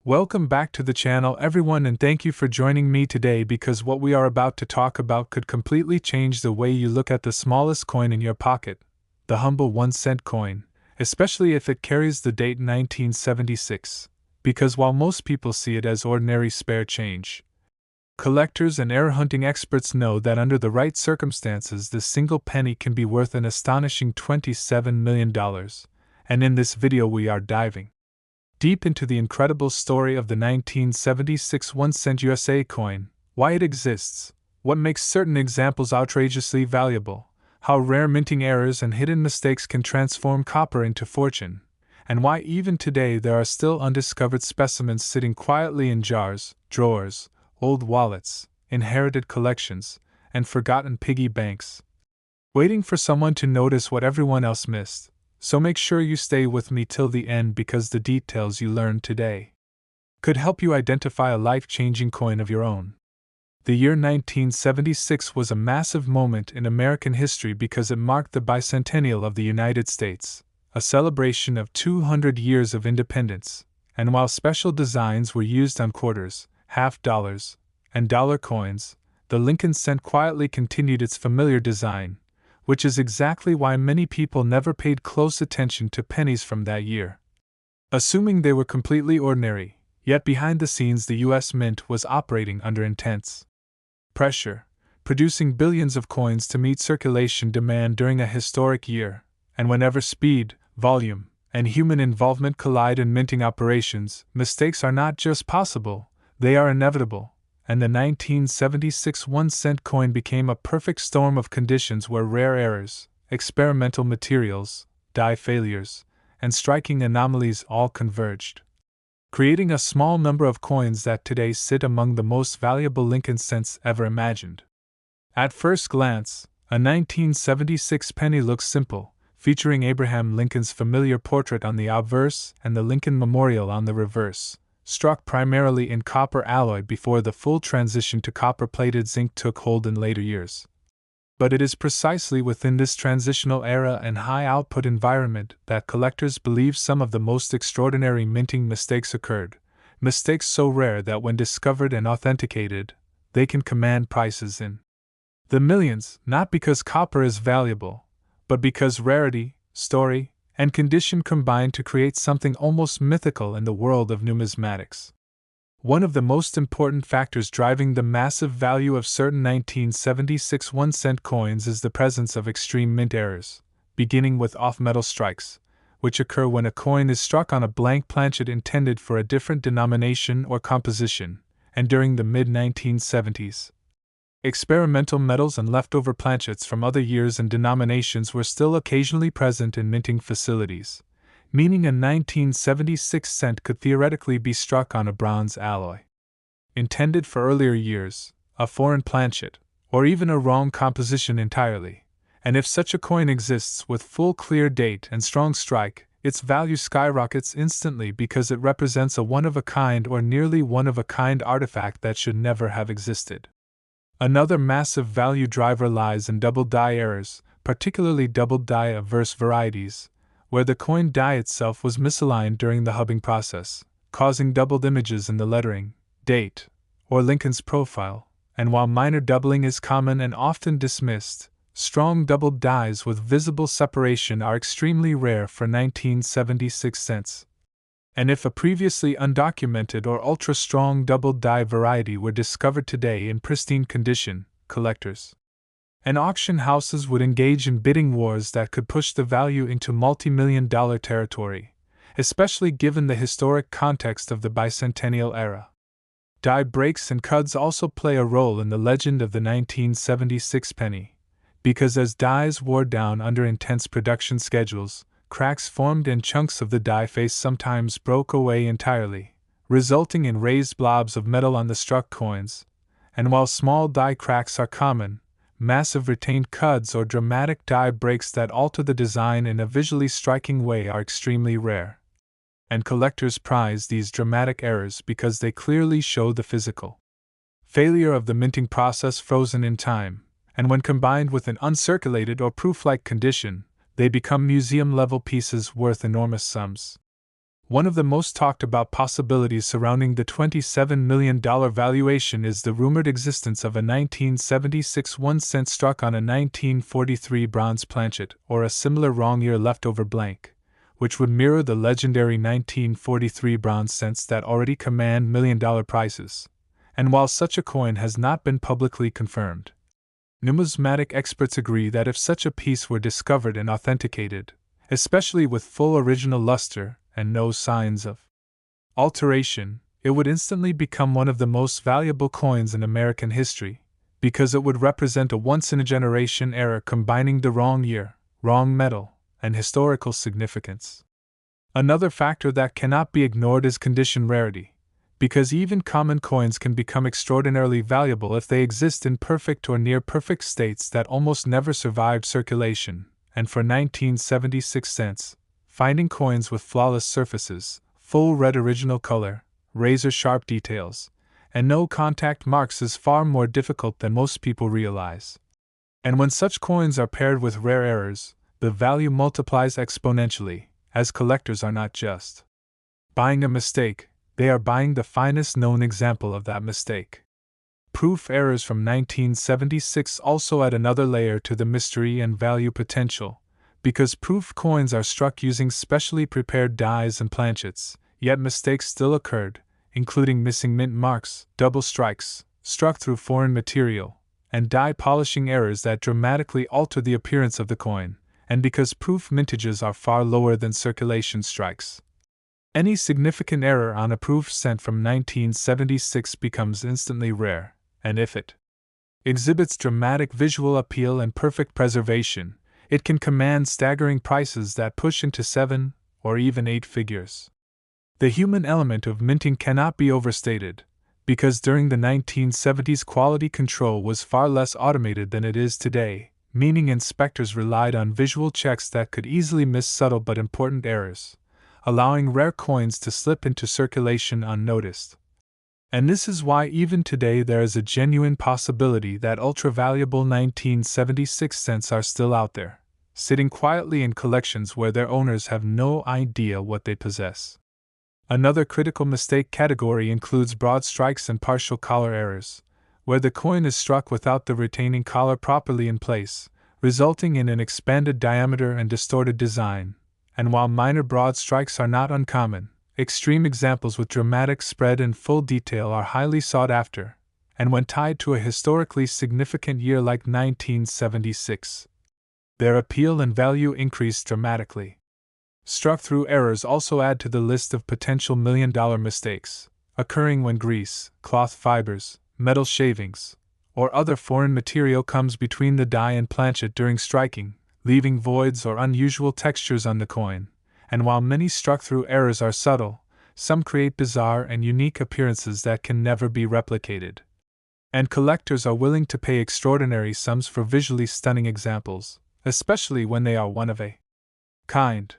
Welcome back to the channel, everyone, and thank you for joining me today because what we are about to talk about could completely change the way you look at the smallest coin in your pocket, the humble 1-cent coin, especially if it carries the date 1976, because while most people see it as ordinary spare change, collectors and error hunting experts know that under the right circumstances this single penny can be worth an astonishing $27 million, and in this video we are diving deep into the incredible story of the 1976 1-cent USA coin, why it exists, what makes certain examples outrageously valuable, how rare minting errors and hidden mistakes can transform copper into fortune, and why even today there are still undiscovered specimens sitting quietly in jars, drawers, old wallets, inherited collections, and forgotten piggy banks, waiting for someone to notice what everyone else missed. So make sure you stay with me till the end because the details you learn today could help you identify a life-changing coin of your own. The year 1976 was a massive moment in American history because it marked the bicentennial of the United States, a celebration of 200 years of independence, and while special designs were used on quarters, half dollars, and dollar coins, the Lincoln cent quietly continued its familiar design, which is exactly why many people never paid close attention to pennies from that year, assuming they were completely ordinary. Yet behind the scenes the U.S. Mint was operating under intense pressure, producing billions of coins to meet circulation demand during a historic year, and whenever speed, volume, and human involvement collide in minting operations, mistakes are not just possible, they are inevitable. And the 1976 1-cent coin became a perfect storm of conditions where rare errors, experimental materials, die failures, and striking anomalies all converged, creating a small number of coins that today sit among the most valuable Lincoln cents ever imagined. At first glance, a 1976 penny looks simple, featuring Abraham Lincoln's familiar portrait on the obverse and the Lincoln Memorial on the reverse, struck primarily in copper alloy before the full transition to copper-plated zinc took hold in later years. But it is precisely within this transitional era and high-output environment that collectors believe some of the most extraordinary minting mistakes occurred, mistakes so rare that when discovered and authenticated, they can command prices in the millions, not because copper is valuable, but because rarity, story, and condition combine to create something almost mythical in the world of numismatics. One of the most important factors driving the massive value of certain 1976 1-cent coins is the presence of extreme mint errors, beginning with off-metal strikes, which occur when a coin is struck on a blank planchet intended for a different denomination or composition, and during the mid-1970s. Experimental metals and leftover planchets from other years and denominations were still occasionally present in minting facilities, meaning a 1976 cent could theoretically be struck on a bronze alloy intended for earlier years, a foreign planchet, or even a wrong composition entirely. And if such a coin exists with full clear date and strong strike, its value skyrockets instantly because it represents a one-of-a-kind or nearly one-of-a-kind artifact that should never have existed. Another massive value driver lies in double die errors, particularly double die averse varieties, where the coin die itself was misaligned during the hubbing process, causing doubled images in the lettering, date, or Lincoln's profile. And while minor doubling is common and often dismissed, strong doubled dies with visible separation are extremely rare for 1976 cents. And if a previously undocumented or ultra-strong double-die variety were discovered today in pristine condition, collectors and auction houses would engage in bidding wars that could push the value into multi-million-dollar territory, especially given the historic context of the bicentennial era. Die breaks and cuds also play a role in the legend of the 1976 penny, because as dies wore down under intense production schedules, cracks formed and chunks of the die face sometimes broke away entirely, resulting in raised blobs of metal on the struck coins. And while small die cracks are common, massive retained cuds or dramatic die breaks that alter the design in a visually striking way are extremely rare. And collectors prize these dramatic errors because they clearly show the physical failure of the minting process frozen in time, and when combined with an uncirculated or proof-like condition, they become museum-level pieces worth enormous sums. One of the most talked about possibilities surrounding the $27 million valuation is the rumored existence of a 1976 1 cent struck on a 1943 bronze planchet or a similar wrong year leftover blank, which would mirror the legendary 1943 bronze cents that already command million-dollar prices. And while such a coin has not been publicly confirmed, numismatic experts agree that if such a piece were discovered and authenticated, especially with full original luster and no signs of alteration, it would instantly become one of the most valuable coins in American history, because it would represent a once-in-a-generation error combining the wrong year, wrong metal, and historical significance. Another factor that cannot be ignored is condition rarity, because even common coins can become extraordinarily valuable if they exist in perfect or near-perfect states that almost never survived circulation, and for 1976 cents, finding coins with flawless surfaces, full red original color, razor-sharp details, and no contact marks is far more difficult than most people realize. And when such coins are paired with rare errors, the value multiplies exponentially, as collectors are not just buying a mistake, they are buying the finest known example of that mistake. Proof errors from 1976 also add another layer to the mystery and value potential, because proof coins are struck using specially prepared dies and planchets, yet mistakes still occurred, including missing mint marks, double strikes, struck through foreign material, and die polishing errors that dramatically alter the appearance of the coin, and because proof mintages are far lower than circulation strikes. Any significant error on a proof cent from 1976 becomes instantly rare, and if it exhibits dramatic visual appeal and perfect preservation, it can command staggering prices that push into 7 or even 8 figures. The human element of minting cannot be overstated, because during the 1970s quality control was far less automated than it is today, meaning inspectors relied on visual checks that could easily miss subtle but important errors, allowing rare coins to slip into circulation unnoticed. And this is why even today there is a genuine possibility that ultra-valuable 1976 cents are still out there, sitting quietly in collections where their owners have no idea what they possess. Another critical mistake category includes broad strikes and partial collar errors, where the coin is struck without the retaining collar properly in place, resulting in an expanded diameter and distorted design. And while minor broad strikes are not uncommon, extreme examples with dramatic spread and full detail are highly sought after, and when tied to a historically significant year like 1976, their appeal and value increase dramatically. Struck-through errors also add to the list of potential million-dollar mistakes, occurring when grease, cloth fibers, metal shavings, or other foreign material comes between the die and planchet during striking, leaving voids or unusual textures on the coin. And while many struck-through errors are subtle, some create bizarre and unique appearances that can never be replicated. And collectors are willing to pay extraordinary sums for visually stunning examples, especially when they are one of a kind.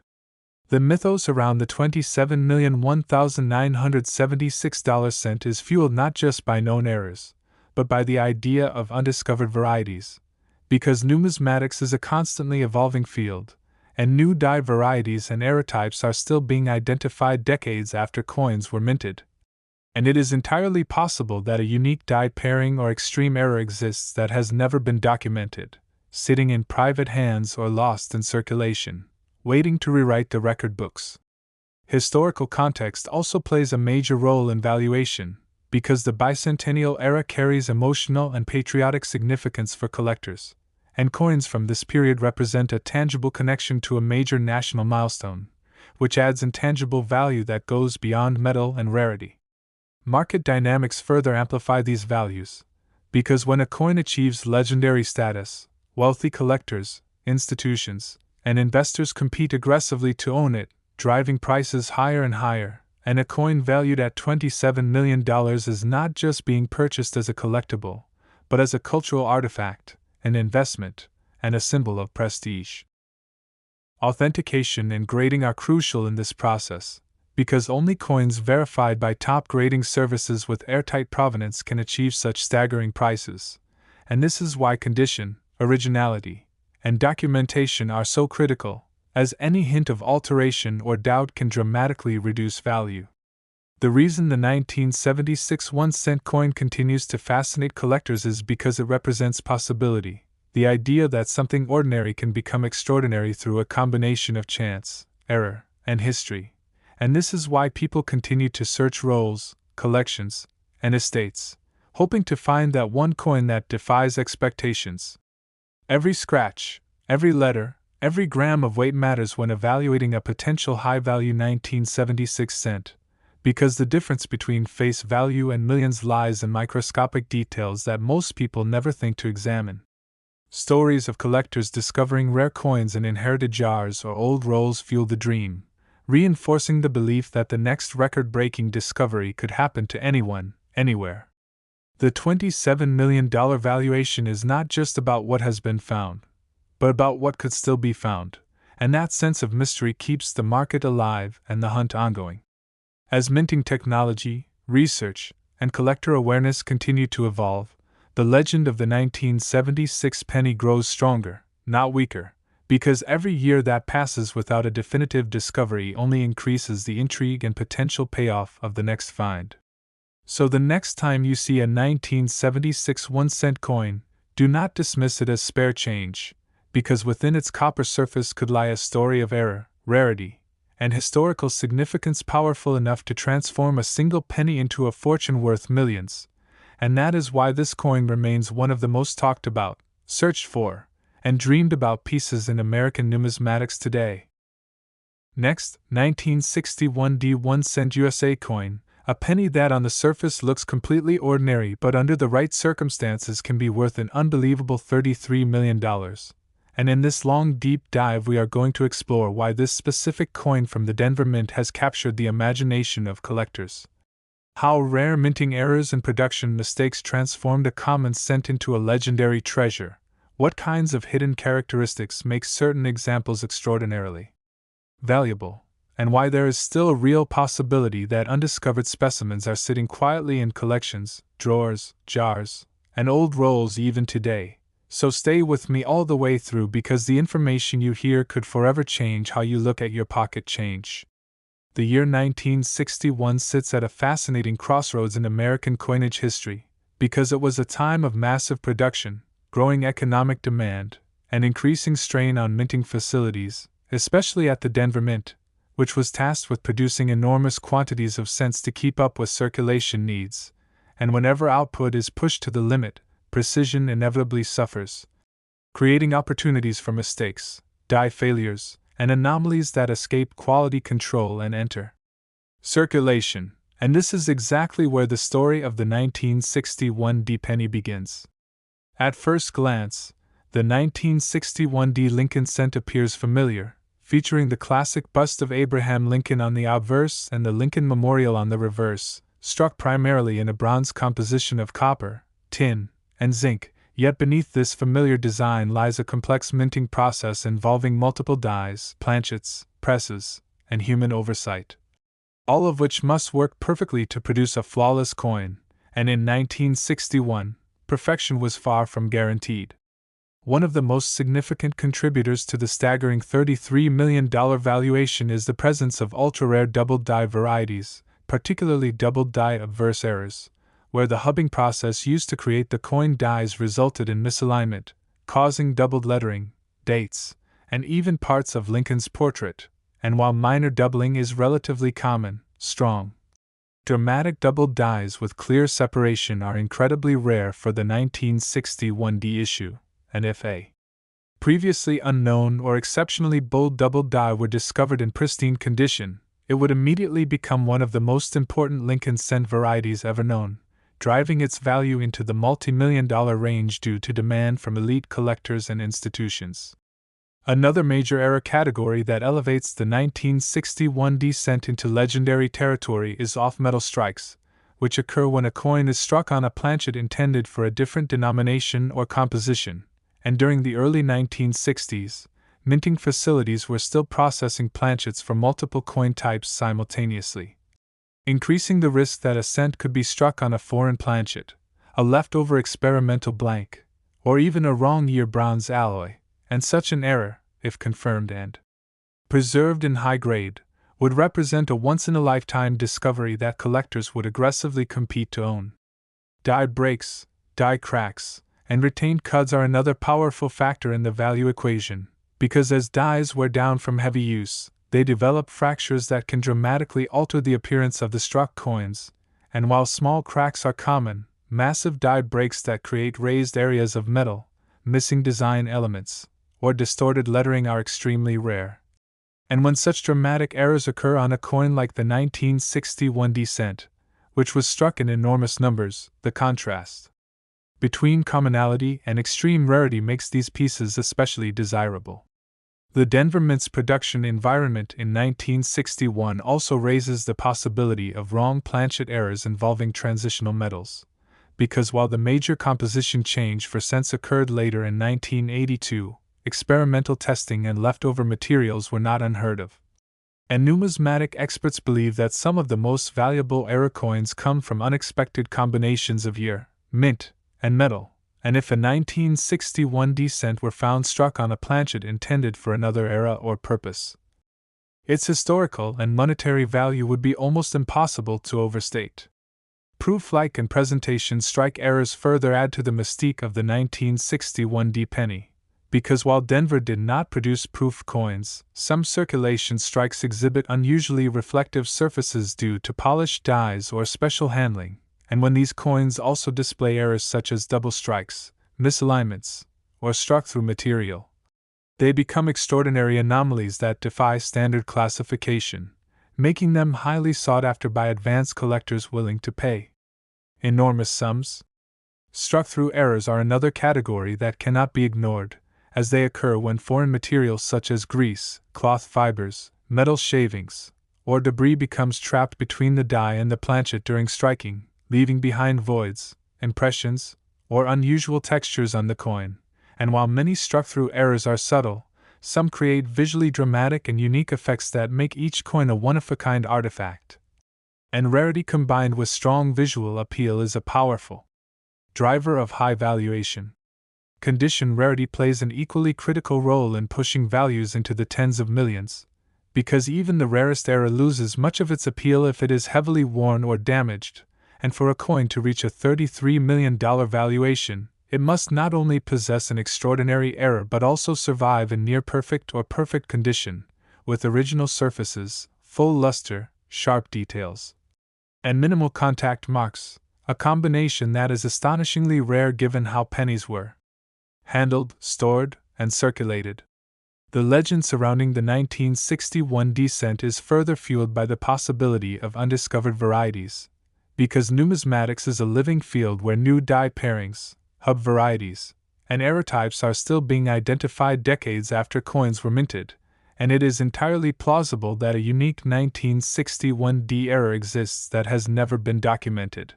The mythos around the $27,001,976 cent is fueled not just by known errors, but by the idea of undiscovered varieties, because numismatics is a constantly evolving field, and new die varieties and error types are still being identified decades after coins were minted. And it is entirely possible that a unique die pairing or extreme error exists that has never been documented, sitting in private hands or lost in circulation, waiting to rewrite the record books. Historical context also plays a major role in valuation, because the bicentennial era carries emotional and patriotic significance for collectors, and coins from this period represent a tangible connection to a major national milestone, which adds intangible value that goes beyond metal and rarity. Market dynamics further amplify these values, because when a coin achieves legendary status, wealthy collectors, institutions, and investors compete aggressively to own it, driving prices higher and higher, and a coin valued at $27 million is not just being purchased as a collectible, but as a cultural artifact, an investment, and a symbol of prestige. Authentication and grading are crucial in this process, because only coins verified by top grading services with airtight provenance can achieve such staggering prices, and this is why condition, originality, and documentation are so critical, as any hint of alteration or doubt can dramatically reduce value. The reason the 1976 1-cent coin continues to fascinate collectors is because it represents possibility, the idea that something ordinary can become extraordinary through a combination of chance, error, and history. And this is why people continue to search rolls, collections, and estates, hoping to find that one coin that defies expectations. Every scratch, every letter, every gram of weight matters when evaluating a potential high-value 1976 cent, because the difference between face value and millions lies in microscopic details that most people never think to examine. Stories of collectors discovering rare coins in inherited jars or old rolls fuel the dream, reinforcing the belief that the next record-breaking discovery could happen to anyone, anywhere. The $27 million valuation is not just about what has been found, but about what could still be found, and that sense of mystery keeps the market alive and the hunt ongoing. As minting technology, research, and collector awareness continue to evolve, the legend of the 1976 penny grows stronger, not weaker, because every year that passes without a definitive discovery only increases the intrigue and potential payoff of the next find. So the next time you see a 1976 1-cent coin, do not dismiss it as spare change, because within its copper surface could lie a story of error, rarity, and historical significance powerful enough to transform a single penny into a fortune worth millions. And that is why this coin remains one of the most talked about, searched for, and dreamed about pieces in American numismatics today. Next, 1961 1-cent USA coin, a penny that on the surface looks completely ordinary but under the right circumstances can be worth an unbelievable $33 million. And in this long deep dive we are going to explore why this specific coin from the Denver Mint has captured the imagination of collectors. How rare minting errors and production mistakes transformed a common cent into a legendary treasure, what kinds of hidden characteristics make certain examples extraordinarily valuable, and why there is still a real possibility that undiscovered specimens are sitting quietly in collections, drawers, jars, and old rolls even today. So stay with me all the way through because the information you hear could forever change how you look at your pocket change. The year 1961 sits at a fascinating crossroads in American coinage history, because it was a time of massive production, growing economic demand, and increasing strain on minting facilities, especially at the Denver Mint, which was tasked with producing enormous quantities of cents to keep up with circulation needs, and whenever output is pushed to the limit, precision inevitably suffers, creating opportunities for mistakes, die failures, and anomalies that escape quality control and enter circulation. And this is exactly where the story of the 1961 penny begins. At first glance, the 1961 Lincoln cent appears familiar, featuring the classic bust of Abraham Lincoln on the obverse and the Lincoln Memorial on the reverse, struck primarily in a bronze composition of copper, tin, and zinc, yet beneath this familiar design lies a complex minting process involving multiple dies, planchets, presses, and human oversight, all of which must work perfectly to produce a flawless coin, and in 1961, perfection was far from guaranteed. One of the most significant contributors to the staggering $33 million valuation is the presence of ultra-rare double-die varieties, particularly double-die obverse errors, where the hubbing process used to create the coin dies resulted in misalignment, causing doubled lettering, dates, and even parts of Lincoln's portrait. And while minor doubling is relatively common, strong, dramatic doubled dies with clear separation are incredibly rare for the 1961 issue, and if a previously unknown or exceptionally bold double die were discovered in pristine condition, it would immediately become one of the most important Lincoln cent varieties ever known, driving its value into the multi-million-dollar range due to demand from elite collectors and institutions. Another major error category that elevates the 1961 cent into legendary territory is off-metal strikes, which occur when a coin is struck on a planchet intended for a different denomination or composition, and during the early 1960s, minting facilities were still processing planchets for multiple coin types simultaneously, increasing the risk that a cent could be struck on a foreign planchet, a leftover experimental blank, or even a wrong-year bronze alloy, and such an error, if confirmed and preserved in high grade, would represent a once-in-a-lifetime discovery that collectors would aggressively compete to own. Die breaks, die cracks, and retained cuds are another powerful factor in the value equation, because as dies wear down from heavy use, they develop fractures that can dramatically alter the appearance of the struck coins, and while small cracks are common, massive die breaks that create raised areas of metal, missing design elements, or distorted lettering are extremely rare. And when such dramatic errors occur on a coin like the 1961 cent, which was struck in enormous numbers, the contrast between commonality and extreme rarity makes these pieces especially desirable. The Denver Mint's production environment in 1961 also raises the possibility of wrong planchet errors involving transitional metals, because while the major composition change for cents occurred later in 1982, experimental testing and leftover materials were not unheard of. And numismatic experts believe that some of the most valuable error coins come from unexpected combinations of year, mint, and metal, and if a 1961 cent were found struck on a planchet intended for another era or purpose, its historical and monetary value would be almost impossible to overstate. Proof-like and presentation strike errors further add to the mystique of the 1961 penny, because while Denver did not produce proof coins, some circulation strikes exhibit unusually reflective surfaces due to polished dies or special handling, and when these coins also display errors such as double strikes, misalignments, or struck through material, they become extraordinary anomalies that defy standard classification, making them highly sought after by advanced collectors willing to pay enormous sums. Struck-through errors are another category that cannot be ignored, as they occur when foreign materials such as grease, cloth fibers, metal shavings, or debris becomes trapped between the die and the planchet during striking, leaving behind voids, impressions, or unusual textures on the coin. And while many struck-through errors are subtle, some create visually dramatic and unique effects that make each coin a one-of-a-kind artifact. And rarity combined with strong visual appeal is a powerful driver of high valuation. Condition rarity plays an equally critical role in pushing values into the tens of millions, because even the rarest error loses much of its appeal if it is heavily worn or damaged, and for a coin to reach a $33 million valuation, it must not only possess an extraordinary error but also survive in near-perfect or perfect condition, with original surfaces, full luster, sharp details, and minimal contact marks, a combination that is astonishingly rare given how pennies were handled, stored, and circulated. The legend surrounding the 1961 cent is further fueled by the possibility of undiscovered varieties, because numismatics is a living field where new die pairings, hub varieties, and error types are still being identified decades after coins were minted, and it is entirely plausible that a unique 1961 error exists that has never been documented,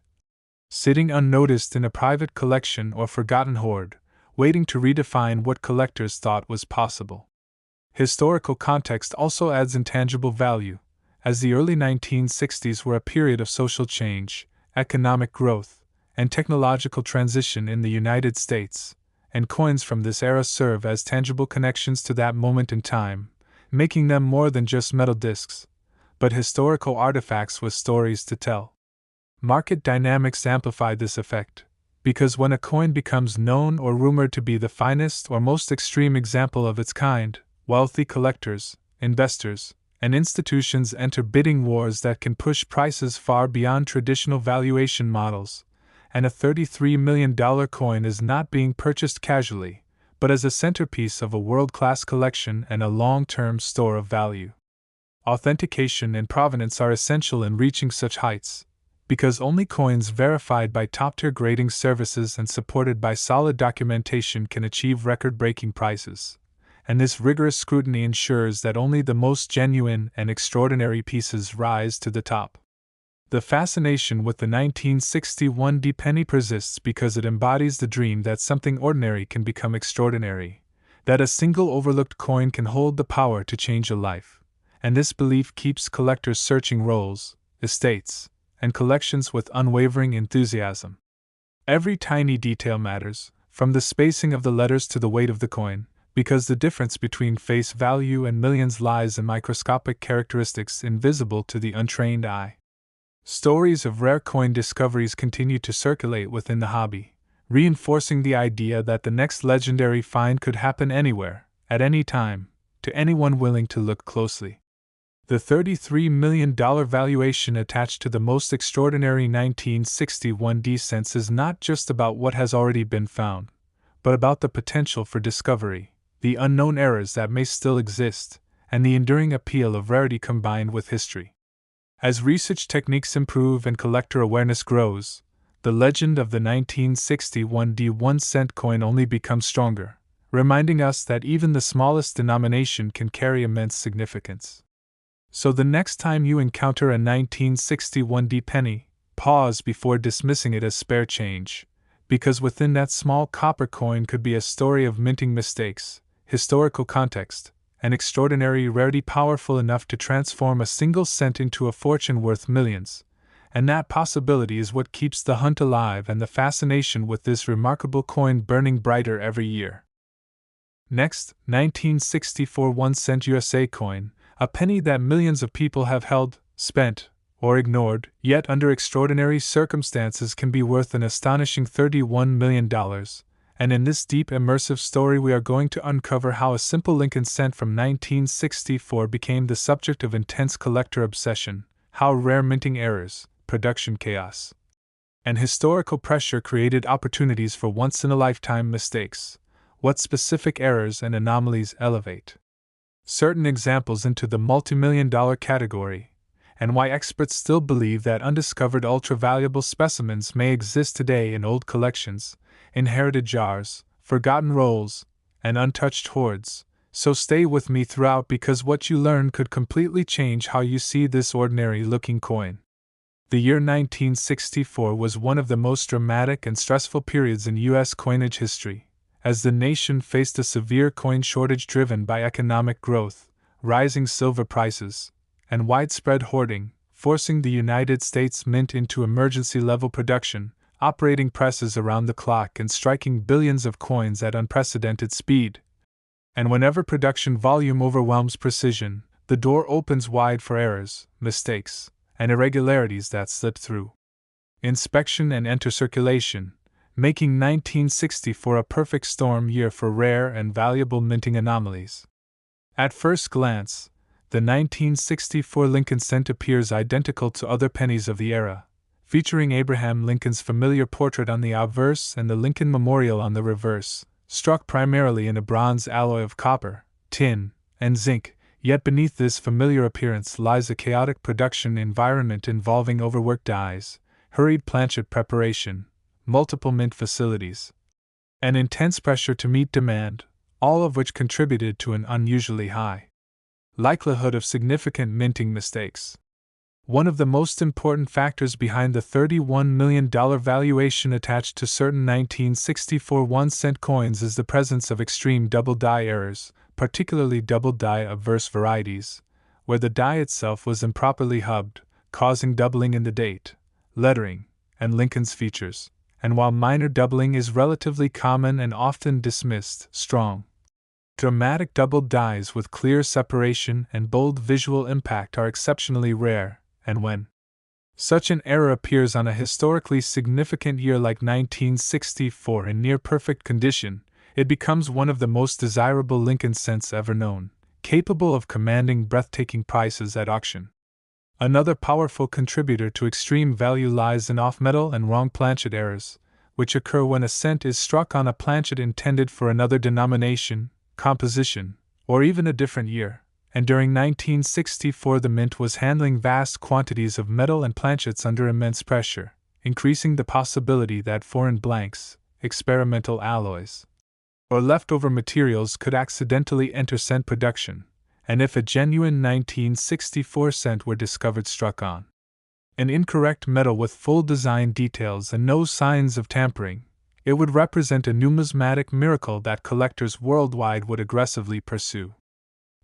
sitting unnoticed in a private collection or forgotten hoard, waiting to redefine what collectors thought was possible. Historical context also adds intangible value, as the early 1960s were a period of social change, economic growth, and technological transition in the United States, and coins from this era serve as tangible connections to that moment in time, making them more than just metal discs, but historical artifacts with stories to tell. Market dynamics amplify this effect, because when a coin becomes known or rumored to be the finest or most extreme example of its kind, wealthy collectors, investors, and institutions enter bidding wars that can push prices far beyond traditional valuation models, and a $33 million coin is not being purchased casually, but as a centerpiece of a world-class collection and a long-term store of value. Authentication and provenance are essential in reaching such heights, because only coins verified by top-tier grading services and supported by solid documentation can achieve record-breaking prices, and this rigorous scrutiny ensures that only the most genuine and extraordinary pieces rise to the top. The fascination with the 1961 penny persists because it embodies the dream that something ordinary can become extraordinary, that a single overlooked coin can hold the power to change a life, and this belief keeps collectors searching rolls, estates, and collections with unwavering enthusiasm. Every tiny detail matters, from the spacing of the letters to the weight of the coin, because the difference between face value and millions lies in microscopic characteristics invisible to the untrained eye. Stories of rare coin discoveries continue to circulate within the hobby, reinforcing the idea that the next legendary find could happen anywhere, at any time, to anyone willing to look closely. The $33 million valuation attached to the most extraordinary 1961 cents is not just about what has already been found, but about the potential for discovery, the unknown errors that may still exist, and the enduring appeal of rarity combined with history. As research techniques improve and collector awareness grows, the legend of the 1961 1-cent coin only becomes stronger, reminding us that even the smallest denomination can carry immense significance. So the next time you encounter a 1961 penny, pause before dismissing it as spare change, because within that small copper coin could be a story of minting mistakes, historical context, and extraordinary rarity powerful enough to transform a single cent into a fortune worth millions. And that possibility is what keeps the hunt alive and the fascination with this remarkable coin burning brighter every year. Next, 1964 1-cent USA coin, a penny that millions of people have held, spent, or ignored, yet under extraordinary circumstances can be worth an astonishing $31 million. And in this deep immersive story we are going to uncover how a simple Lincoln cent from 1964 became the subject of intense collector obsession, how rare minting errors, production chaos, and historical pressure created opportunities for once-in-a-lifetime mistakes, what specific errors and anomalies elevate certain examples into the multi-million-dollar category, and why experts still believe that undiscovered ultra-valuable specimens may exist today in old collections, inherited jars, forgotten rolls, and untouched hoards. So stay with me throughout because what you learn could completely change how you see this ordinary-looking coin. The year 1964 was one of the most dramatic and stressful periods in U.S. coinage history, as the nation faced a severe coin shortage driven by economic growth, rising silver prices, and widespread hoarding, forcing the United States Mint into emergency-level production, operating presses around the clock and striking billions of coins at unprecedented speed. And whenever production volume overwhelms precision, the door opens wide for errors, mistakes, and irregularities that slip through inspection and enter circulation, making 1964 a perfect storm year for rare and valuable minting anomalies. At first glance, the 1964 Lincoln cent appears identical to other pennies of the era, featuring Abraham Lincoln's familiar portrait on the obverse and the Lincoln Memorial on the reverse, struck primarily in a bronze alloy of copper, tin, and zinc. Yet beneath this familiar appearance lies a chaotic production environment involving overworked dies, hurried planchet preparation, multiple mint facilities, and intense pressure to meet demand, all of which contributed to an unusually high likelihood of significant minting mistakes. One of the most important factors behind the $31 million valuation attached to certain 1964 1-cent coins is the presence of extreme double die errors, particularly double die obverse varieties, where the die itself was improperly hubbed, causing doubling in the date, lettering, and Lincoln's features. And while minor doubling is relatively common and often dismissed, strong, dramatic double dies with clear separation and bold visual impact are exceptionally rare, and when such an error appears on a historically significant year like 1964 in near-perfect condition, it becomes one of the most desirable Lincoln cents ever known, capable of commanding breathtaking prices at auction. Another powerful contributor to extreme value lies in off-metal and wrong planchet errors, which occur when a cent is struck on a planchet intended for another denomination, composition, or even a different year. And during 1964 the Mint was handling vast quantities of metal and planchets under immense pressure, increasing the possibility that foreign blanks, experimental alloys, or leftover materials could accidentally enter cent production, and if a genuine 1964 cent were discovered struck on an incorrect metal with full design details and no signs of tampering, it would represent a numismatic miracle that collectors worldwide would aggressively pursue.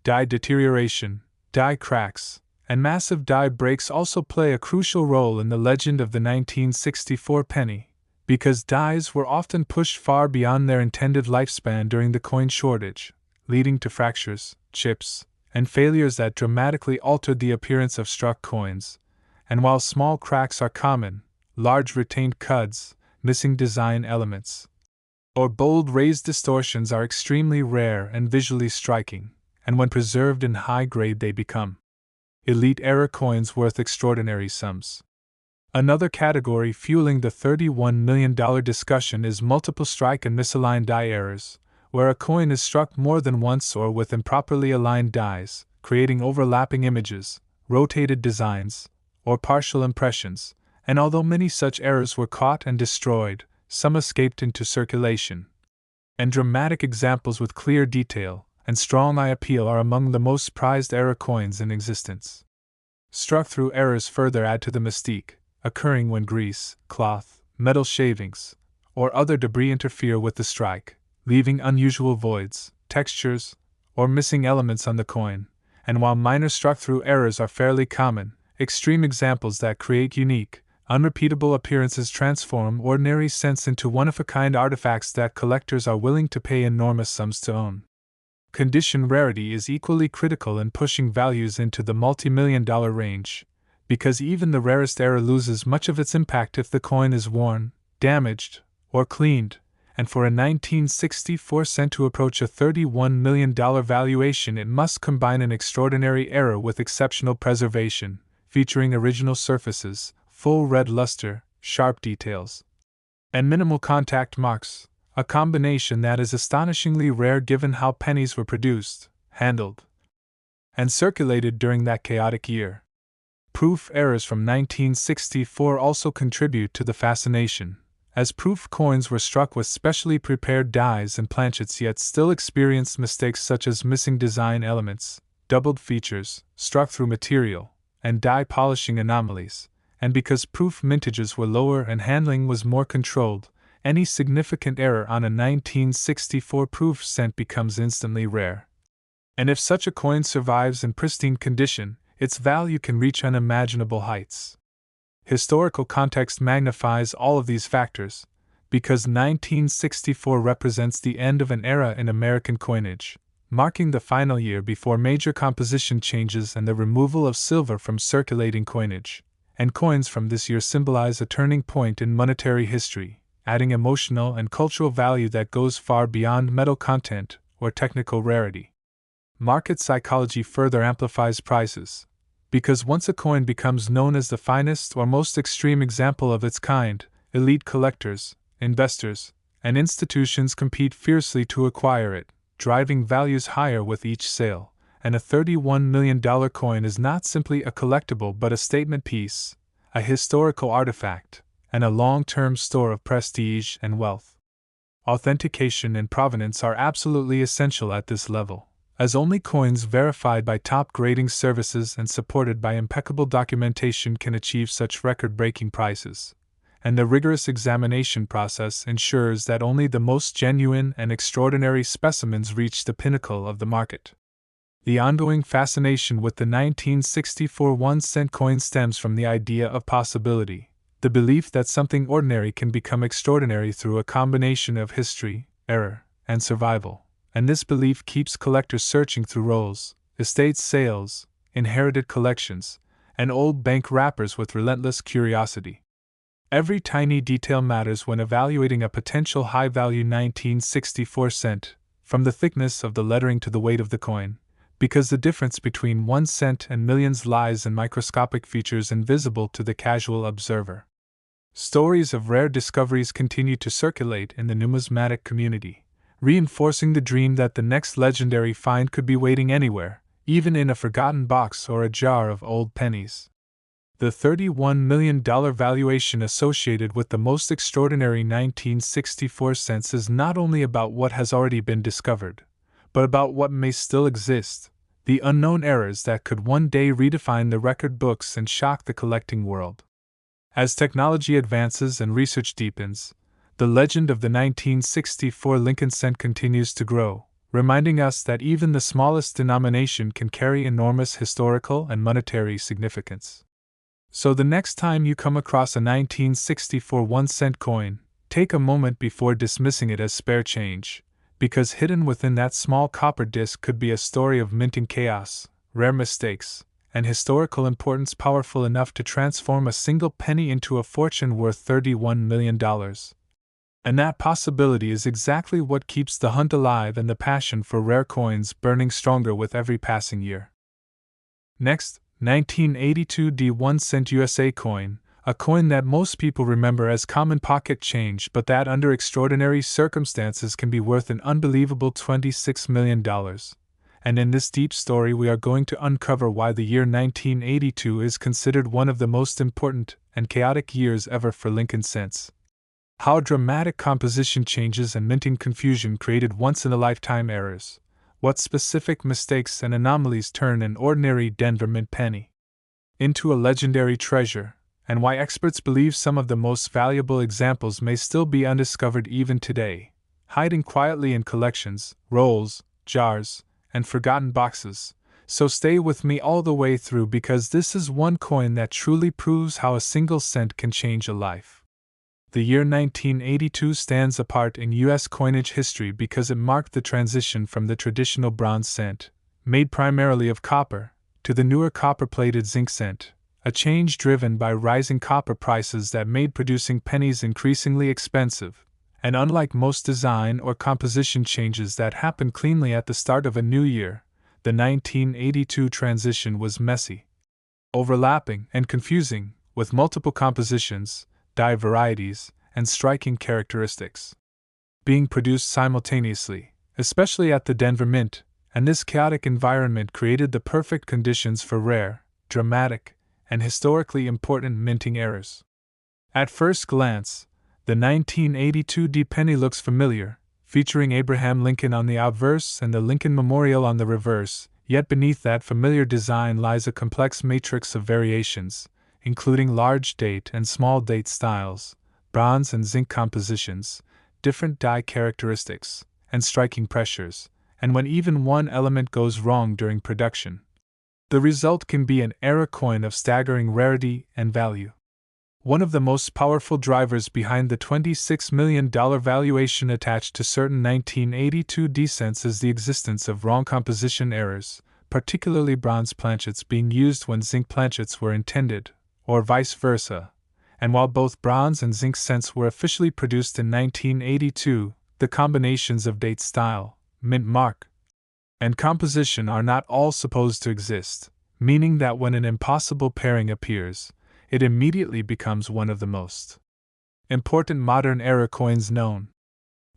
Die deterioration, die cracks, and massive die breaks also play a crucial role in the legend of the 1964 penny, because dies were often pushed far beyond their intended lifespan during the coin shortage, leading to fractures, chips, and failures that dramatically altered the appearance of struck coins. And while small cracks are common, large retained cuds, missing design elements, or bold raised distortions are extremely rare and visually striking, and when preserved in high grade they become elite error coins worth extraordinary sums. Another category fueling the $31 million discussion is multiple strike and misaligned die errors, where a coin is struck more than once or with improperly aligned dies, creating overlapping images, rotated designs, or partial impressions, and although many such errors were caught and destroyed, some escaped into circulation. And dramatic examples with clear detail and strong eye appeal are among the most prized error coins in existence. Struck-through errors further add to the mystique, occurring when grease, cloth, metal shavings, or other debris interfere with the strike, leaving unusual voids, textures, or missing elements on the coin. And while minor struck-through errors are fairly common, extreme examples that create unique, unrepeatable appearances transform ordinary cents into one-of-a-kind artifacts that collectors are willing to pay enormous sums to own. Condition rarity is equally critical in pushing values into the multi-million-dollar range, because even the rarest error loses much of its impact if the coin is worn, damaged, or cleaned, and for a 1964 cent to approach a $31 million valuation it must combine an extraordinary error with exceptional preservation, featuring original surfaces, full red luster, sharp details, and minimal contact marks, a combination that is astonishingly rare given how pennies were produced, handled, and circulated during that chaotic year. Proof errors from 1964 also contribute to the fascination, as proof coins were struck with specially prepared dies and planchets yet still experienced mistakes such as missing design elements, doubled features, struck-through material, and die polishing anomalies. And because proof mintages were lower and handling was more controlled, any significant error on a 1964 proof cent becomes instantly rare. And if such a coin survives in pristine condition, its value can reach unimaginable heights. Historical context magnifies all of these factors, because 1964 represents the end of an era in American coinage, marking the final year before major composition changes and the removal of silver from circulating coinage. And coins from this year symbolize a turning point in monetary history, adding emotional and cultural value that goes far beyond metal content or technical rarity. Market psychology further amplifies prices, because once a coin becomes known as the finest or most extreme example of its kind, elite collectors, investors, and institutions compete fiercely to acquire it, driving values higher with each sale. And a $31 million coin is not simply a collectible but a statement piece, a historical artifact, and a long-term store of prestige and wealth. Authentication and provenance are absolutely essential at this level, as only coins verified by top grading services and supported by impeccable documentation can achieve such record-breaking prices. And the rigorous examination process ensures that only the most genuine and extraordinary specimens reach the pinnacle of the market. The ongoing fascination with the 1964 1-cent coin stems from the idea of possibility, the belief that something ordinary can become extraordinary through a combination of history, error, and survival, and this belief keeps collectors searching through rolls, estate sales, inherited collections, and old bank wrappers with relentless curiosity. Every tiny detail matters when evaluating a potential high-value 1964 cent, from the thickness of the lettering to the weight of the coin, because the difference between 1 cent and millions lies in microscopic features invisible to the casual observer. Stories of rare discoveries continue to circulate in the numismatic community, reinforcing the dream that the next legendary find could be waiting anywhere, even in a forgotten box or a jar of old pennies. The $31 million valuation associated with the most extraordinary 1964 cents is not only about what has already been discovered, but about what may still exist, the unknown errors that could one day redefine the record books and shock the collecting world. As technology advances and research deepens, the legend of the 1964 Lincoln cent continues to grow, reminding us that even the smallest denomination can carry enormous historical and monetary significance. So the next time you come across a 1964 1-cent coin, take a moment before dismissing it as spare change, because hidden within that small copper disc could be a story of minting chaos, rare mistakes, and historical importance powerful enough to transform a single penny into a fortune worth $31 million. And that possibility is exactly what keeps the hunt alive and the passion for rare coins burning stronger with every passing year. Next, 1982 D 1 cent USA coin, a coin that most people remember as common pocket change but that under extraordinary circumstances can be worth an unbelievable $26 million. And in this deep story we are going to uncover why the year 1982 is considered one of the most important and chaotic years ever for Lincoln cents. How dramatic composition changes and minting confusion created once-in-a-lifetime errors. What specific mistakes and anomalies turn an ordinary Denver mint penny into a legendary treasure, and why experts believe some of the most valuable examples may still be undiscovered even today, hiding quietly in collections, rolls, jars, and forgotten boxes. So stay with me all the way through because this is one coin that truly proves how a single cent can change a life. The year 1982 stands apart in U.S. coinage history because it marked the transition from the traditional bronze cent, made primarily of copper, to the newer copper-plated zinc cent, a change driven by rising copper prices that made producing pennies increasingly expensive. And unlike most design or composition changes that happen cleanly at the start of a new year, the 1982 transition was messy, overlapping, and confusing, with multiple compositions, die varieties, and striking characteristics being produced simultaneously, especially at the Denver Mint, and this chaotic environment created the perfect conditions for rare, dramatic, and historically important minting errors. At first glance, the 1982 D penny looks familiar, featuring Abraham Lincoln on the obverse and the Lincoln Memorial on the reverse, yet beneath that familiar design lies a complex matrix of variations, including large date and small date styles, bronze and zinc compositions, different die characteristics, and striking pressures, and when even one element goes wrong during production, the result can be an era coin of staggering rarity and value. One of the most powerful drivers behind the $26 million valuation attached to certain 1982 D cents is the existence of wrong composition errors, particularly bronze planchets being used when zinc planchets were intended, or vice versa. And while both bronze and zinc cents were officially produced in 1982, the combinations of date style, mint mark, and composition are not all supposed to exist, meaning that when an impossible pairing appears, it immediately becomes one of the most important modern era coins known.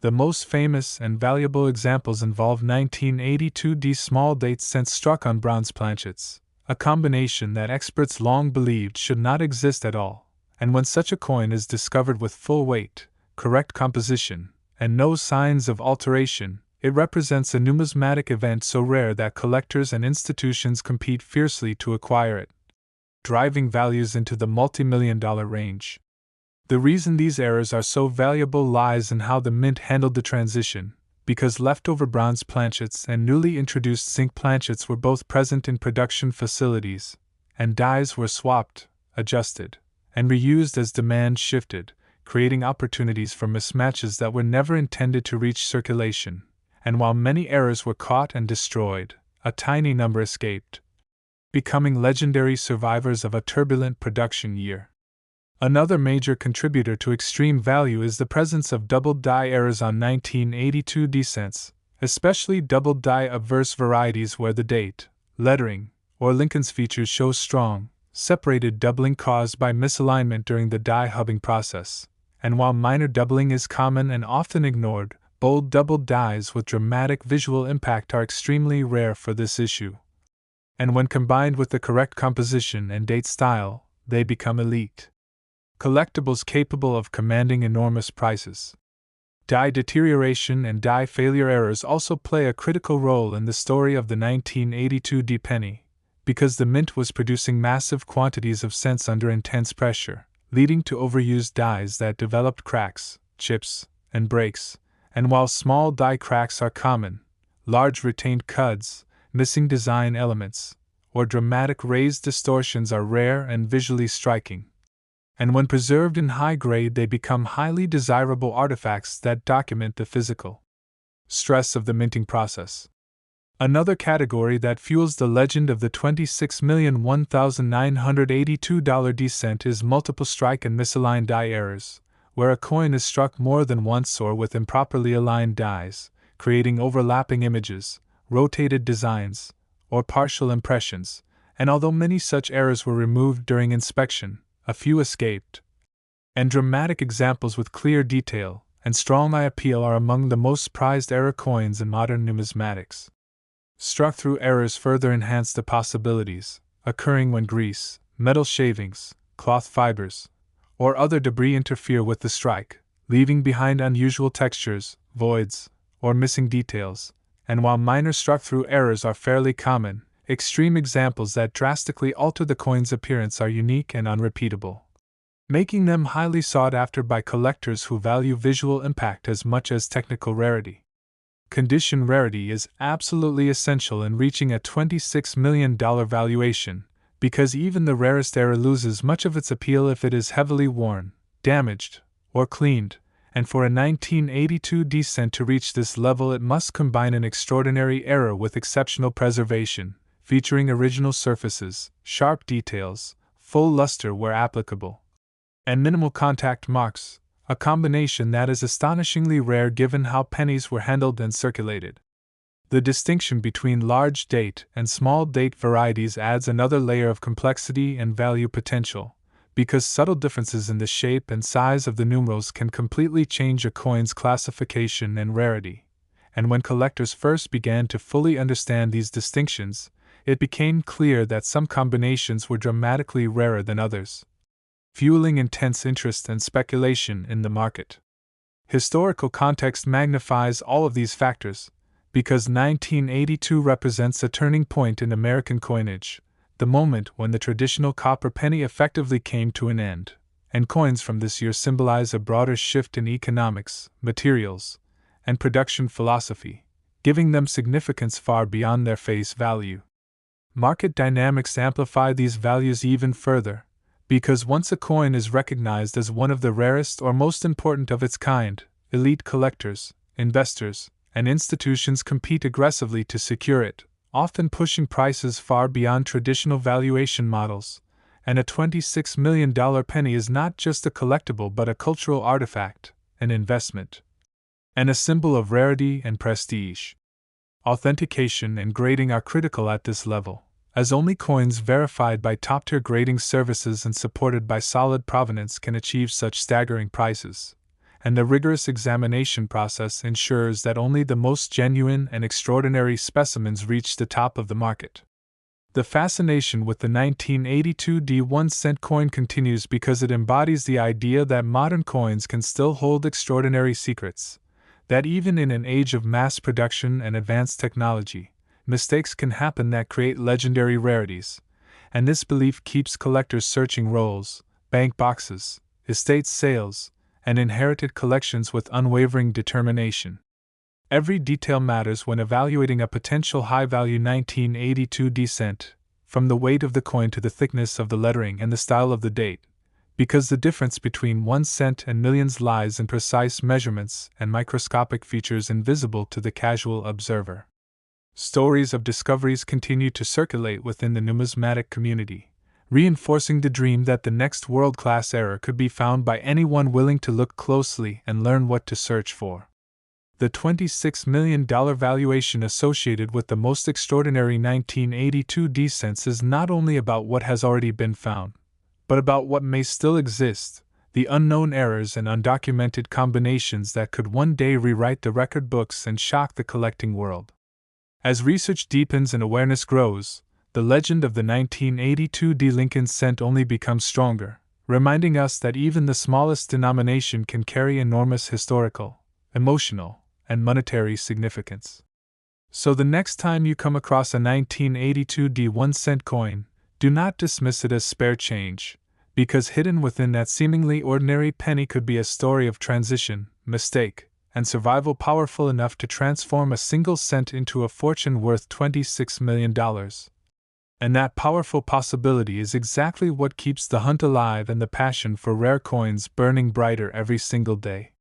The most famous and valuable examples involve 1982 D small date cents struck on bronze planchets, a combination that experts long believed should not exist at all, and when such a coin is discovered with full weight, correct composition, and no signs of alteration, it represents a numismatic event so rare that collectors and institutions compete fiercely to acquire it, driving values into the multi-million-dollar range. The reason these errors are so valuable lies in how the mint handled the transition, because leftover bronze planchets and newly introduced zinc planchets were both present in production facilities, and dies were swapped, adjusted, and reused as demand shifted, creating opportunities for mismatches that were never intended to reach circulation. And while many errors were caught and destroyed, a tiny number escaped, becoming legendary survivors of a turbulent production year. Another major contributor to extreme value is the presence of doubled die errors on 1982 D cents, especially doubled die obverse varieties where the date, lettering, or Lincoln's features show strong, separated doubling caused by misalignment during the die hubbing process. And while minor doubling is common and often ignored, bold doubled dies with dramatic visual impact are extremely rare for this issue. And when combined with the correct composition and date style, they become elite collectibles capable of commanding enormous prices. Die deterioration and die failure errors also play a critical role in the story of the 1982 D penny, because the mint was producing massive quantities of cents under intense pressure, leading to overused dies that developed cracks, chips, and breaks. And while small die cracks are common, large retained cuds, missing design elements, or dramatic raised distortions are rare and visually striking. And when preserved in high grade, they become highly desirable artifacts that document the physical stress of the minting process. Another category that fuels the legend of the $26,001,982 descent is multiple strike and misaligned die errors, where a coin is struck more than once or with improperly aligned dies, creating overlapping images, rotated designs, or partial impressions, and although many such errors were removed during inspection, a few escaped. And dramatic examples with clear detail and strong eye appeal are among the most prized error coins in modern numismatics. Struck-through errors further enhance the possibilities, occurring when grease, metal shavings, cloth fibers, or other debris interfere with the strike, leaving behind unusual textures, voids, or missing details. And while minor struck-through errors are fairly common, extreme examples that drastically alter the coin's appearance are unique and unrepeatable, making them highly sought after by collectors who value visual impact as much as technical rarity. Condition rarity is absolutely essential in reaching a $26 million valuation, because even the rarest error loses much of its appeal if it is heavily worn, damaged, or cleaned, and for a 1982 descent to reach this level it must combine an extraordinary error with exceptional preservation, featuring original surfaces, sharp details, full luster where applicable, and minimal contact marks, a combination that is astonishingly rare given how pennies were handled and circulated. The distinction between large date and small date varieties adds another layer of complexity and value potential, because subtle differences in the shape and size of the numerals can completely change a coin's classification and rarity. And when collectors first began to fully understand these distinctions, it became clear that some combinations were dramatically rarer than others, fueling intense interest and speculation in the market. Historical context magnifies all of these factors, because 1982 represents a turning point in American coinage, the moment when the traditional copper penny effectively came to an end, and coins from this year symbolize a broader shift in economics, materials, and production philosophy, giving them significance far beyond their face value. Market dynamics amplify these values even further, because once a coin is recognized as one of the rarest or most important of its kind, elite collectors, investors, and institutions compete aggressively to secure it, often pushing prices far beyond traditional valuation models. And a $26 million penny is not just a collectible but a cultural artifact, an investment, and a symbol of rarity and prestige. Authentication and grading are critical at this level, as only coins verified by top-tier grading services and supported by solid provenance can achieve such staggering prices, and the rigorous examination process ensures that only the most genuine and extraordinary specimens reach the top of the market. The fascination with the 1982 D1-cent coin continues because it embodies the idea that modern coins can still hold extraordinary secrets, that even in an age of mass production and advanced technology, mistakes can happen that create legendary rarities, and this belief keeps collectors searching rolls, bank boxes, estate sales, and inherited collections with unwavering determination. Every detail matters when evaluating a potential high-value 1982 descent, from the weight of the coin to the thickness of the lettering and the style of the date, because the difference between 1 cent and millions lies in precise measurements and microscopic features invisible to the casual observer. Stories of discoveries continue to circulate within the numismatic community, reinforcing the dream that the next world-class error could be found by anyone willing to look closely and learn what to search for. The $26 million valuation associated with the most extraordinary 1982 descents is not only about what has already been found, but about what may still exist, the unknown errors and undocumented combinations that could one day rewrite the record books and shock the collecting world. As research deepens and awareness grows, the legend of the 1982 Lincoln cent only becomes stronger, reminding us that even the smallest denomination can carry enormous historical, emotional, and monetary significance. So the next time you come across a 1982 1-cent coin, do not dismiss it as spare change, because hidden within that seemingly ordinary penny could be a story of transition, mistake, and survival powerful enough to transform a single cent into a fortune worth $26 million. And that powerful possibility is exactly what keeps the hunt alive and the passion for rare coins burning brighter every single day.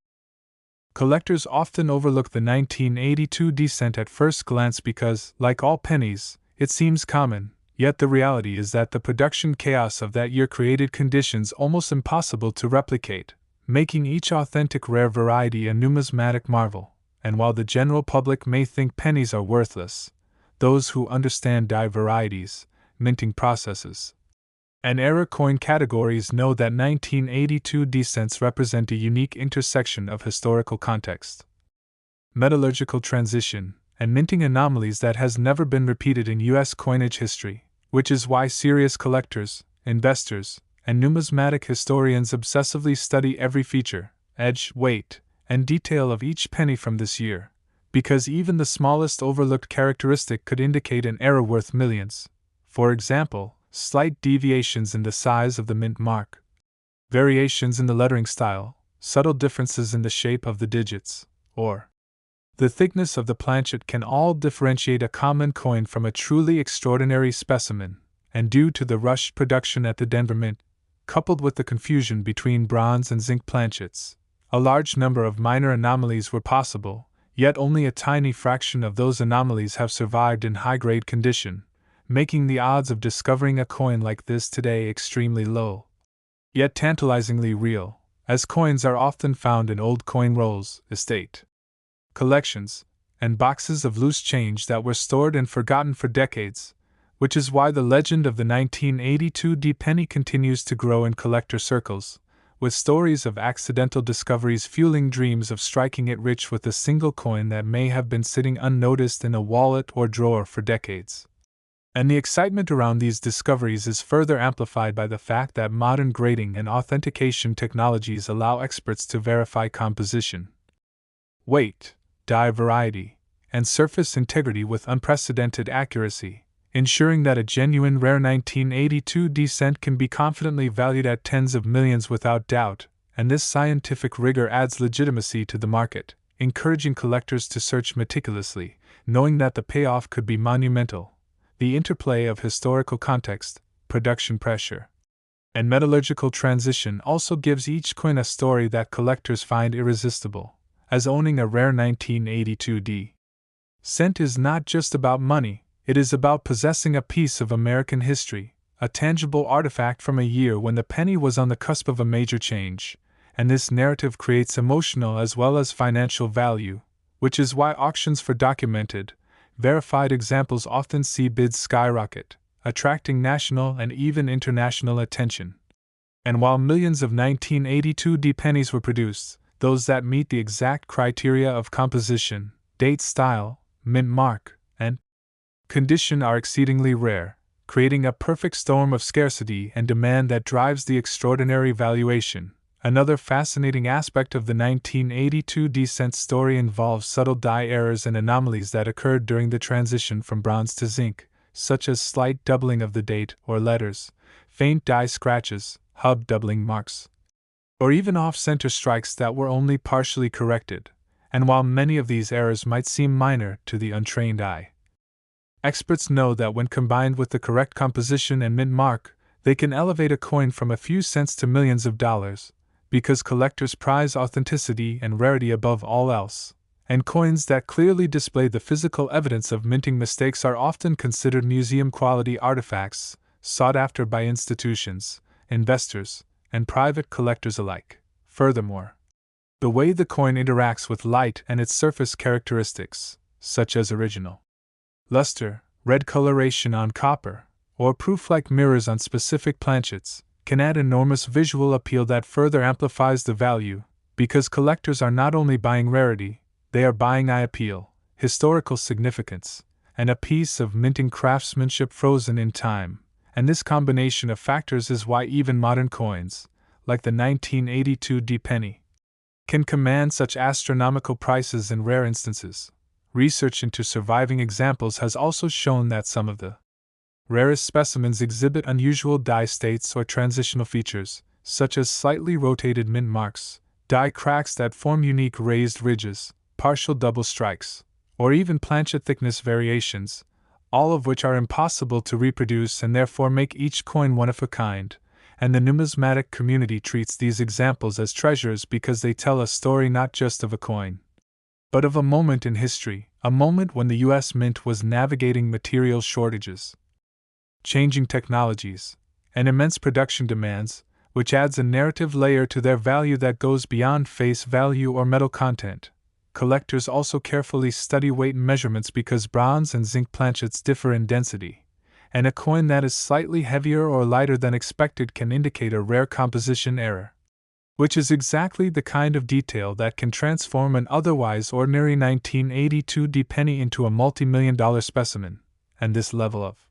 Collectors often overlook the 1982 descent at first glance because, like all pennies, it seems common, yet the reality is that the production chaos of that year created conditions almost impossible to replicate, making each authentic rare variety a numismatic marvel. And while the general public may think pennies are worthless, those who understand die varieties, minting processes, and error coin categories know that 1982 descents represent a unique intersection of historical context, metallurgical transition, and minting anomalies that has never been repeated in U.S. coinage history, which is why serious collectors, investors, and numismatic historians obsessively study every feature, edge, weight, and detail of each penny from this year, because even the smallest overlooked characteristic could indicate an error worth millions. For example, slight deviations in the size of the mint mark, variations in the lettering style, subtle differences in the shape of the digits, or the thickness of the planchet can all differentiate a common coin from a truly extraordinary specimen, and due to the rushed production at the Denver Mint, coupled with the confusion between bronze and zinc planchets, a large number of minor anomalies were possible, yet only a tiny fraction of those anomalies have survived in high-grade condition, making the odds of discovering a coin like this today extremely low, yet tantalizingly real, as coins are often found in old coin rolls, estate collections, and boxes of loose change that were stored and forgotten for decades, which is why the legend of the 1982 penny continues to grow in collector circles, with stories of accidental discoveries fueling dreams of striking it rich with a single coin that may have been sitting unnoticed in a wallet or drawer for decades. And the excitement around these discoveries is further amplified by the fact that modern grading and authentication technologies allow experts to verify composition, weight, die variety, and surface integrity with unprecedented accuracy, ensuring that a genuine rare 1982 descent can be confidently valued at tens of millions without doubt, and this scientific rigor adds legitimacy to the market, encouraging collectors to search meticulously, knowing that the payoff could be monumental. The interplay of historical context, production pressure, and metallurgical transition also gives each coin a story that collectors find irresistible, as owning a rare 1982 cent is not just about money, it is about possessing a piece of American history, a tangible artifact from a year when the penny was on the cusp of a major change, and this narrative creates emotional as well as financial value, which is why auctions for documented, verified examples often see bids skyrocket, attracting national and even international attention. And while millions of 1982 pennies were produced, those that meet the exact criteria of composition, date, style, mint mark, and condition are exceedingly rare, creating a perfect storm of scarcity and demand that drives the extraordinary valuation. Another fascinating aspect of the 1982 descent story involves subtle die errors and anomalies that occurred during the transition from bronze to zinc, such as slight doubling of the date or letters, faint die scratches, hub doubling marks, or even off-center strikes that were only partially corrected. And while many of these errors might seem minor to the untrained eye, experts know that when combined with the correct composition and mint mark, they can elevate a coin from a few cents to millions of dollars, because collectors prize authenticity and rarity above all else, and coins that clearly display the physical evidence of minting mistakes are often considered museum-quality artifacts, sought after by institutions, investors, and private collectors alike. Furthermore, the way the coin interacts with light and its surface characteristics, such as original luster, red coloration on copper, or proof-like mirrors on specific planchets, can add enormous visual appeal that further amplifies the value, because collectors are not only buying rarity, they are buying eye appeal, historical significance, and a piece of minting craftsmanship frozen in time. And this combination of factors is why even modern coins, like the 1982 penny, can command such astronomical prices in rare instances. Research into surviving examples has also shown that some of the rarest specimens exhibit unusual die states or transitional features, such as slightly rotated mint marks, die cracks that form unique raised ridges, partial double strikes, or even planchet thickness variations, all of which are impossible to reproduce and therefore make each coin one of a kind, and the numismatic community treats these examples as treasures because they tell a story not just of a coin, but of a moment in history, a moment when the U.S. Mint was navigating material shortages, changing technologies, and immense production demands, which adds a narrative layer to their value that goes beyond face value or metal content. Collectors also carefully study weight measurements because bronze and zinc planchets differ in density, and a coin that is slightly heavier or lighter than expected can indicate a rare composition error, which is exactly the kind of detail that can transform an otherwise ordinary 1982 penny into a multi-million-dollar specimen. And this level of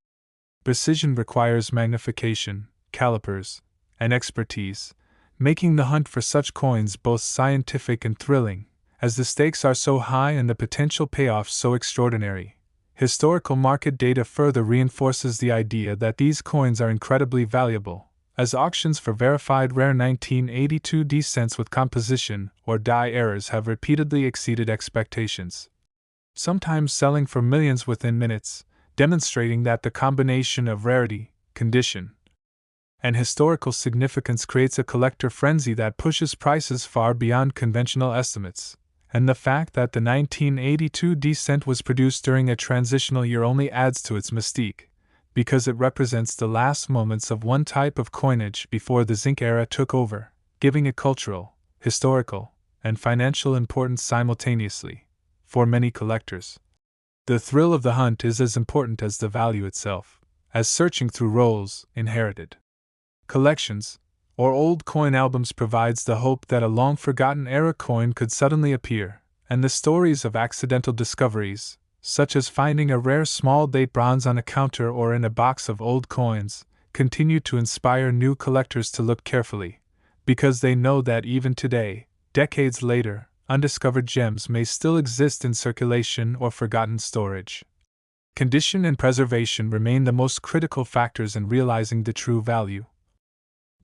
precision requires magnification, calipers, and expertise, making the hunt for such coins both scientific and thrilling, as the stakes are so high and the potential payoff so extraordinary. Historical market data further reinforces the idea that these coins are incredibly valuable, as auctions for verified rare 1982 cents with composition or die errors have repeatedly exceeded expectations, sometimes selling for millions within minutes, demonstrating that the combination of rarity, condition, and historical significance creates a collector frenzy that pushes prices far beyond conventional estimates. And the fact that the 1982 cent was produced during a transitional year only adds to its mystique, because it represents the last moments of one type of coinage before the zinc era took over, giving it cultural, historical, and financial importance simultaneously. For many collectors, the thrill of the hunt is as important as the value itself, as searching through rolls, inherited collections, or old coin albums provides the hope that a long-forgotten era coin could suddenly appear, and the stories of accidental discoveries, such as finding a rare small-date bronze on a counter or in a box of old coins, continue to inspire new collectors to look carefully, because they know that even today, decades later, undiscovered gems may still exist in circulation or forgotten storage. Condition and preservation remain the most critical factors in realizing the true value,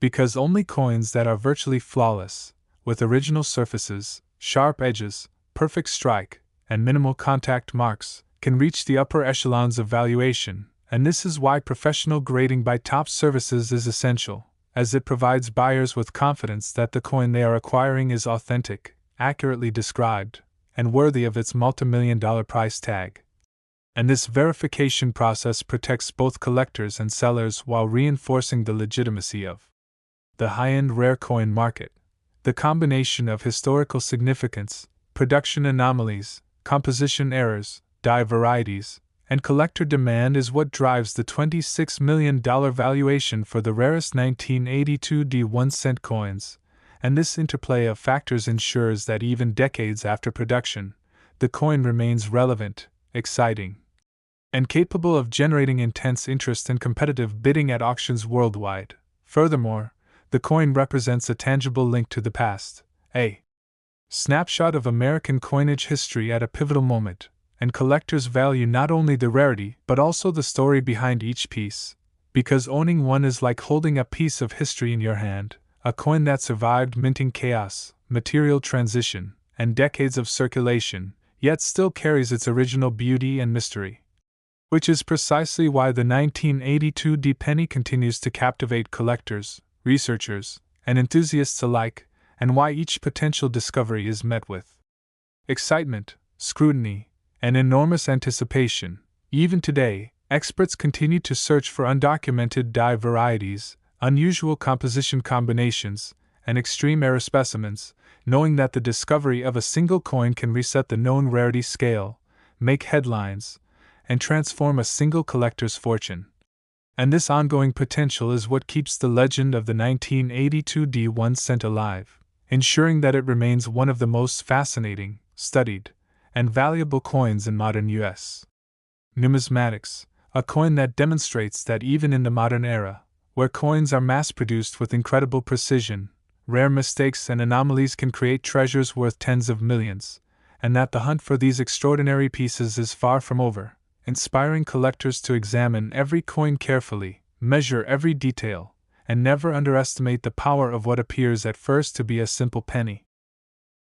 because only coins that are virtually flawless, with original surfaces, sharp edges, perfect strike, and minimal contact marks, can reach the upper echelons of valuation, and this is why professional grading by top services is essential, as it provides buyers with confidence that the coin they are acquiring is authentic, accurately described, and worthy of its multi-million-dollar price tag. And this verification process protects both collectors and sellers while reinforcing the legitimacy of the high-end rare coin market. The combination of historical significance, production anomalies, composition errors, die varieties, and collector demand is what drives the $26 million valuation for the rarest 1982 1-cent coins, and this interplay of factors ensures that even decades after production, the coin remains relevant, exciting, and capable of generating intense interest and competitive bidding at auctions worldwide. Furthermore, the coin represents a tangible link to the past, a snapshot of American coinage history at a pivotal moment, and collectors value not only the rarity but also the story behind each piece, because owning one is like holding a piece of history in your hand, a coin that survived minting chaos, material transition, and decades of circulation, yet still carries its original beauty and mystery. Which is precisely why the 1982 penny continues to captivate collectors, researchers, and enthusiasts alike, and why each potential discovery is met with excitement, scrutiny, and enormous anticipation. Even today, experts continue to search for undocumented die varieties, unusual composition combinations, and extreme error specimens, knowing that the discovery of a single coin can reset the known rarity scale, make headlines, and transform a single collector's fortune. And this ongoing potential is what keeps the legend of the 1982 1 cent alive, ensuring that it remains one of the most fascinating, studied, and valuable coins in modern U.S. numismatics, a coin that demonstrates that even in the modern era, where coins are mass-produced with incredible precision, rare mistakes and anomalies can create treasures worth tens of millions, and that the hunt for these extraordinary pieces is far from over, inspiring collectors to examine every coin carefully, measure every detail, and never underestimate the power of what appears at first to be a simple penny.